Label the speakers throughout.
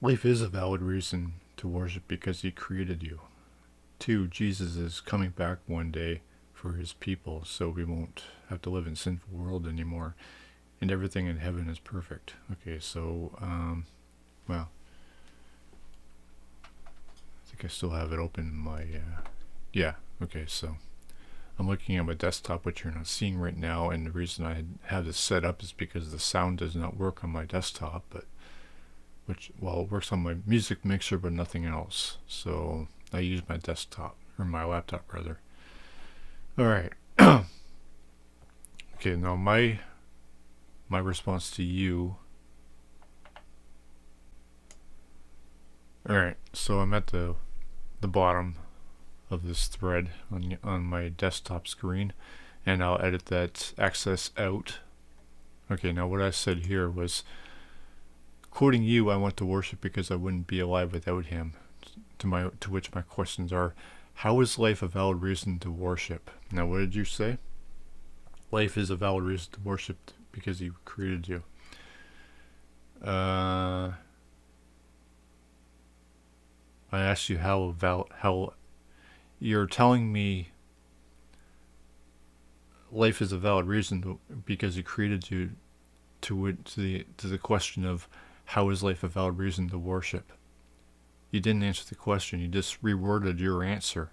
Speaker 1: Life is a valid reason to worship because he created you. Two, Jesus is coming back one day for his people, so we won't have to live in a sinful world anymore. And everything in heaven is perfect. Okay, so, well, I think I still have it open in my, yeah, okay, so I'm looking at my desktop, which you're not seeing right now, and the reason I have this set up is because the sound does not work on my desktop, but well, it works on my music mixer, but nothing else. So I use my desktop, or my laptop rather. All right. Okay, now my response to you. All right, so I'm at the bottom of this thread on my desktop screen, and I'll edit that access out. Okay, now what I said here was, quoting you, I want to worship because I wouldn't be alive without him. To which my questions are, how is life a valid reason to worship? Now, what did you say? Life is a valid reason to worship because he created you. I asked you how you're telling me life is a valid reason because he created you to the question of how is life a valid reason to worship. You didn't answer the question. You just reworded your answer,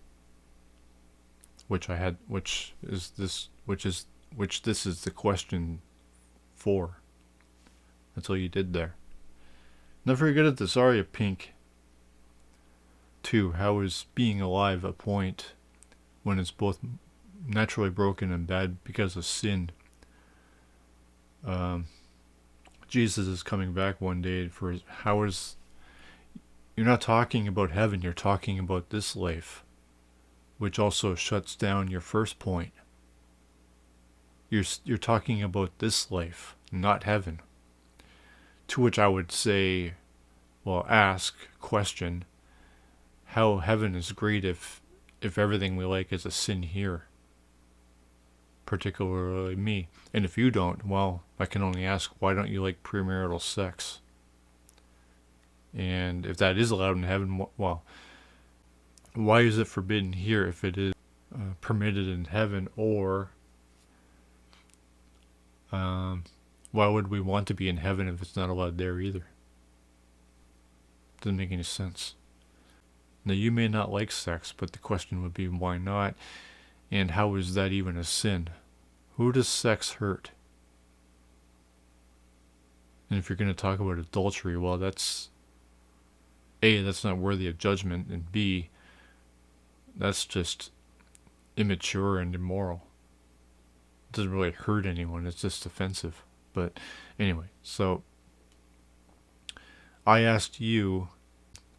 Speaker 1: which this is the question for. That's all you did there. Not very good at this, are you, Pink? 2. How is being alive a point when it's both naturally broken and bad because of sin? Jesus is coming back one day for how is... You're not talking about heaven, you're talking about this life, which also shuts down your first point. You're talking about this life, not heaven. To which I would say, well, ask, question, how heaven is great if everything we like is a sin here, particularly me. And if you don't, well, I can only ask, why don't you like premarital sex? And if that is allowed in heaven, well, why is it forbidden here if it is permitted in heaven? Or why would we want to be in heaven if it's not allowed there either? Doesn't make any sense. Now, you may not like sex, but the question would be, why not? And how is that even a sin? Who does sex hurt? And if you're going to talk about adultery, well, that's... A, that's not worthy of judgment, and B, that's just immature and immoral. It doesn't really hurt anyone, it's just offensive. But anyway, so I asked you,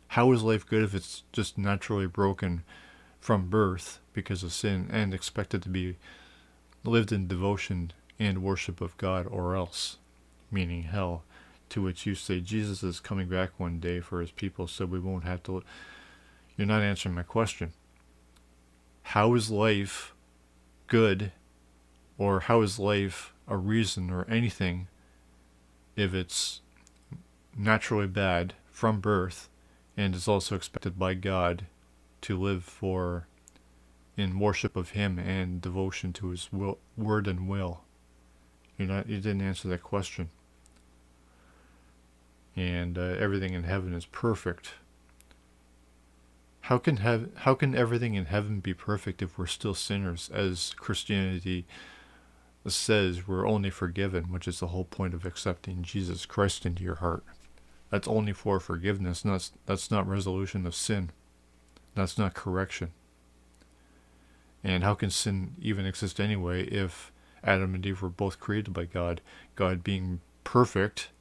Speaker 1: how is life good if it's just naturally broken from birth because of sin and expected to be lived in devotion and worship of God, or else, meaning hell? To which you say Jesus is coming back one day for his people, so we won't have to... You're not answering my question. How is life good, or how is life a reason or anything if it's naturally bad from birth and is also expected by God to live for in worship of him and devotion to his word and will? You didn't answer that question. And everything in heaven is perfect. How can everything in heaven be perfect if we're still sinners? As Christianity says, we're only forgiven, which is the whole point of accepting Jesus Christ into your heart. That's only for forgiveness. That's not resolution of sin. That's not correction. And how can sin even exist anyway if Adam and Eve were both created by God? God being perfect.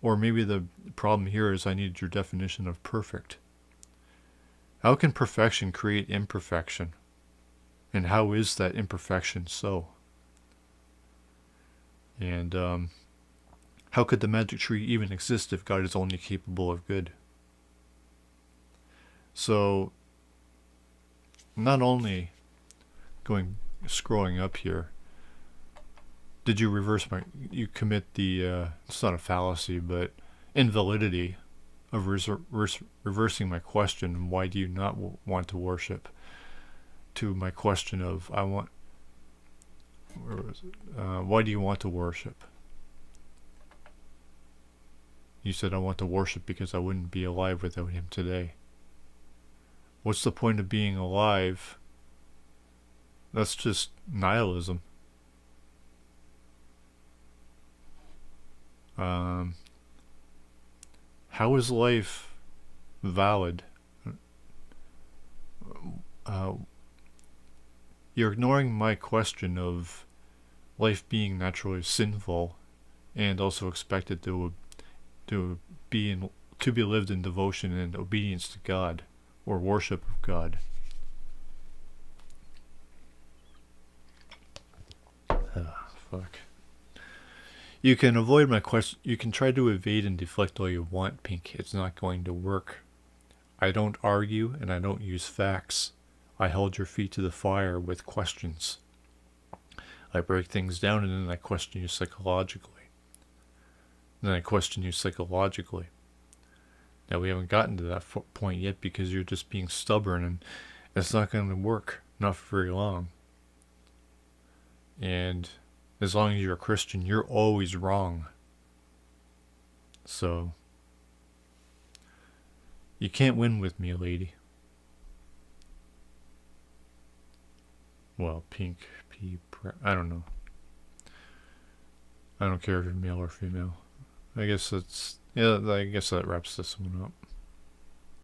Speaker 1: Or maybe the problem here is I need your definition of perfect. How can perfection create imperfection? And how is that imperfection so? And how could the magic tree even exist if God is only capable of good? So, not only scrolling up here, did you you commit the, it's not a fallacy, but invalidity of reversing my question, why do you not want to worship, to my question of why do you want to worship? You said I want to worship because I wouldn't be alive without him today. What's the point of being alive? That's just nihilism. How is life valid? You're ignoring my question of life being naturally sinful and also expected to be lived in devotion and obedience to God or worship of God. Fuck. You can avoid my question. You can try to evade and deflect all you want, Pink. It's not going to work. I don't argue and I don't use facts. I hold your feet to the fire with questions. I break things down and then I question you psychologically. Then I question you psychologically. Now we haven't gotten to that point yet because you're just being stubborn and it's not going to work. Not for very long. And as long as you're a Christian, you're always wrong. So you can't win with me, lady. Well, Pink, I don't know. I don't care if you're male or female. I guess that wraps this one up.